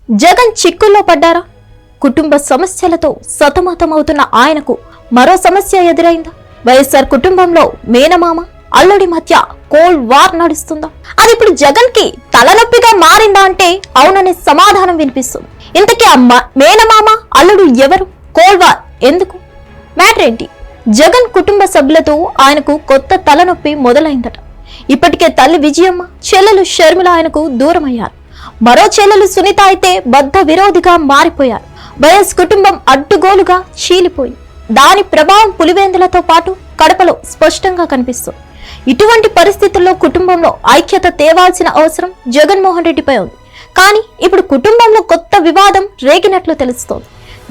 జగన్ చిక్కుల్లో పడ్డారా? కుటుంబ సమస్యలతో సతమతమవుతున్న ఆయనకు మరో సమస్య ఎదురైందా? వైఎస్ఆర్ కుటుంబంలో మేనమామ అల్లుడి మధ్య కోల్డ్ వార్ నడుస్తుందా? అది ఇప్పుడు జగన్ కి తలనొప్పిగా మారిందా అంటే అవుననే సమాధానం వినిపిస్తుంది. ఇంతకీ ఆ మేనమామ అల్లుడు ఎవరు? కోల్డ్ వార్ ఎందుకు? మ్యాటర్ ఏంటి? జగన్ కుటుంబ సభ్యులతో ఆయనకు కొత్త తలనొప్పి మొదలైందట. ఇప్పటికే తల్లి విజయమ్మ, చెల్లెలు షర్మిల ఆయనకు దూరమయ్యారు. మరో చెల్లెలు సునీత అయితే బద్ధ విరోధిగా మారిపోయారు. వైఎస్ కుటుంబం అడ్డుగోలుగా చీలిపోయి దాని ప్రభావం పులివెందులతో పాటు కడపలో స్పష్టంగా కనిపిస్తుంది. ఇటువంటి పరిస్థితుల్లో కుటుంబంలో ఐక్యత తేవాల్సిన అవసరం జగన్మోహన్ రెడ్డిపై ఉంది. కానీ ఇప్పుడు కుటుంబంలో కొత్త వివాదం రేగినట్లు తెలుస్తోంది.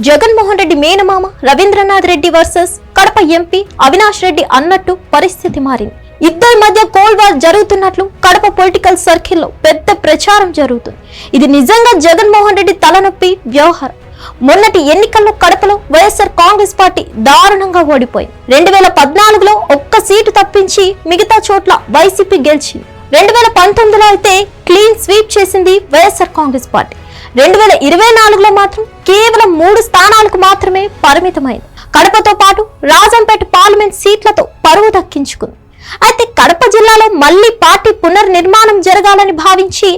జగన్మోహన్ రెడ్డి మేనమామ రవీంద్రనాథ్ రెడ్డి వర్సెస్ కడప ఎంపీ అవినాష్ రెడ్డి అన్నట్టు పరిస్థితి మారింది. ఇద్దరి మధ్య కోల్డ్ వార్ జరుగుతున్నట్లు కడప పొలిటికల్ సర్కిల్లో పెద్ద ప్రచారం జరుగుతుంది. ఇది నిజంగా జగన్మోహన్ రెడ్డి తలనొప్పి వ్యవహారం. మొన్నటి ఎన్నికల్లో కడపలో వైఎస్ఆర్ కాంగ్రెస్ పార్టీ దారుణంగా ఓడిపోయింది. 2014లో ఒక్క సీటు తప్పించి మిగతా చోట్ల వైసీపీ గెలిచింది. 2019లో అయితే క్లీన్ స్వీప్ చేసింది వైఎస్ఆర్ కాంగ్రెస్ పార్టీ. 2024లో మాత్రం కేవలం 3 స్థానాలకు మాత్రమే పరిమితమైంది. కడపతో పాటు రాజంపేట పార్లమెంట్ సీట్లతో పరువు దక్కించుకుంది. అయితే కడప జిల్లాలో మళ్లీ పార్టీ పునర్నిర్మాణం జరగాలని భావించి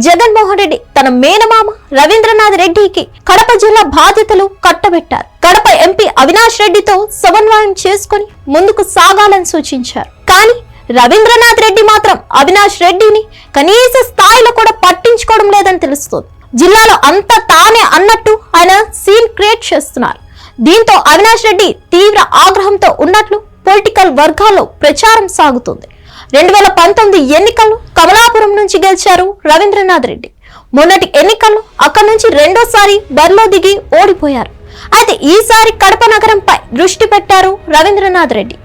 జగన్మోహన్ రెడ్డి తన మేనమామ రవీంద్రనాథ్ రెడ్డికి కడప జిల్లా బాధ్యతలు కట్టబెట్టారు. కడప ఎంపీ అవినాష్ రెడ్డితో సమన్వయం చేసుకుని ముందుకు సాగాలని సూచించారు. కానీ రవీంద్రనాథ్ రెడ్డి మాత్రం అవినాష్ రెడ్డిని కనీస స్థాయిలో కూడా పట్టించుకోవడం లేదని తెలుస్తోంది. జిల్లాలో అంతా తానే అన్నట్టు ఆయన సీన్ క్రియేట్ చేస్తున్నారు. దీంతో అవినాష్ రెడ్డి తీవ్ర ఆగ్రహంతో ఉన్నట్లు పొలిటికల్ వర్గాల్లో ప్రచారం సాగుతుంది. 2019 ఎన్నికల్లో కమలాపురం నుంచి గెలిచారు రవీంద్రనాథ్ రెడ్డి. మొన్నటి ఎన్నికల్లో అక్కడి నుంచి రెండోసారి బరిలో దిగి ఓడిపోయారు. అయితే ఈసారి కడప నగరంపై దృష్టి పెట్టారు రవీంద్రనాథ్ రెడ్డి.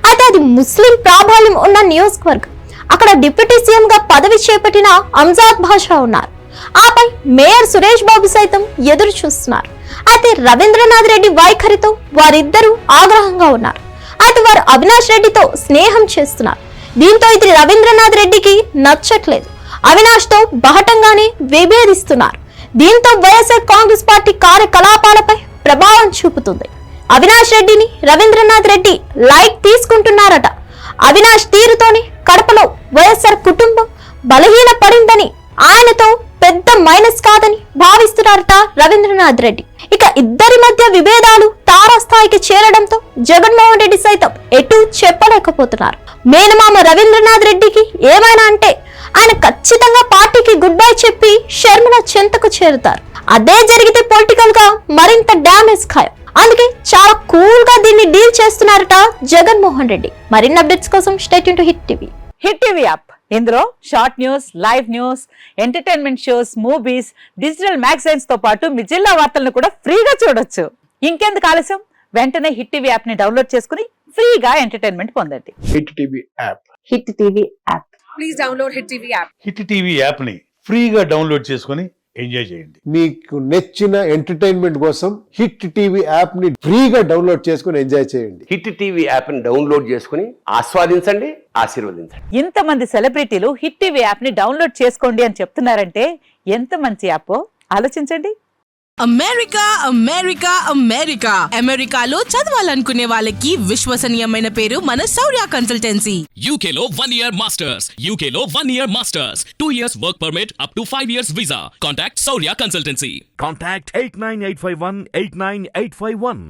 అయితే అది ముస్లిం ప్రాబల్యం ఉన్న నియోజకవర్గం. అక్కడ డిప్యూటీ సీఎం గా పదవి చేపట్టిన అంజాద్ బాషా ఉన్నారు. ఆపై మేయర్ సురేష్ బాబు సైతం ఎదురు చూస్తున్నారు. అయితే రవీంద్రనాథ్ రెడ్డి వైఖరితో వారిద్దరూ ఆగ్రహంగా ఉన్నారు. అయితే వారు అవినాష్ రెడ్డితో స్నేహం చేస్తున్నారు. దీంతో ఇది రవీంద్రనాథ్ రెడ్డికి నచ్చట్లేదు. అవినాష్ తో బహటంగానే విభేదిస్తున్నారు. దీంతో వైఎస్ఆర్ కాంగ్రెస్ పార్టీ కార్యకలాపాలపై ప్రభావం చూపుతుంది. అవినాష్ రెడ్డిని రవీంద్రనాథ్ రెడ్డి లైట్ తీసుకుంటున్నారట. అవినాష్ తీరుతోనే కడపలో వైఎస్ఆర్ కుటుంబం బలహీన పడిందని, ఆయనతో పెద్ద మైనస్ కాదని భావిస్తున్నారట రవీంద్రనాథ్ రెడ్డి. ఇక ఇద్దరి మధ్య విభేదాలు తారాస్థాయికి చేరడంతో జగన్మోహన్ రెడ్డి సైతం ఎటు చెప్పలేకపోతున్నారు. మేనమామ రవీంద్రనాథ్ రెడ్డికి ఏమైనా అంటే ఆయన ఖచ్చితంగా పార్టీకి గుడ్ బై చెప్పి షర్మిల చెంతకు చేరుతారు. అదే జరిగితే పొలిటికల్ గా మరింత డ్యామేజ్ ఖాయం. అందుకే చాలా కూల్ గా దీన్ని డీల్ చేస్తున్నారట జగన్మోహన్ రెడ్డి. మరిన్ని అప్డేట్స్ కోసం stay tuned to Hit TV. Hit TV app ఇందులో short news, live news, entertainment shows, movies, digital magazines తో పాటు మీ జిల్లా వార్తలను కూడా ఫ్రీగా చూడొచ్చు. ఇంకెందుకు ఆలస్యం? వెంటనే హిట్ టీవీ యాప్ ని డౌన్లోడ్ చేసుకుని ఫ్రీగా ఎంటర్టైన్మెంట్ పొందండి. Hit TV app. Hit TV app. Please download hit TV app. Hit TV app ని ఫ్రీగా డౌన్లోడ్ చేసుకుని ఎంజాయ్ చేయండి. మీకు నచ్చిన ఎంటర్టైన్మెంట్ కోసం హిట్ టీవీ యాప్ ని ఫ్రీగా డౌన్లోడ్ చేసుకుని ఎంజాయ్ చేయండి. హిట్ టీవీ యాప్ ని డౌన్లోడ్ చేసుకుని ఆస్వాదించండి, ఆశీర్వదించండి. ఇంతమంది సెలబ్రిటీలు హిట్ టీవీ యాప్ ని డౌన్లోడ్ చేసుకోండి అని చెప్తున్నారంటే ఎంత మంచి యాప్ ఆలోచించండి. అమెరికా అమెరికా అమెరికా అమెరికాలో చదవాలనుకునే వాళ్ళకి విశ్వసనీయమైన పేరు మన శౌర్య కన్సల్టెన్సీ. UK లో 1 year masters. UK లో 1 year masters. 2 years work permit up to 5 years visa. Contact Saurya Consultancy. Contact 89851 89851.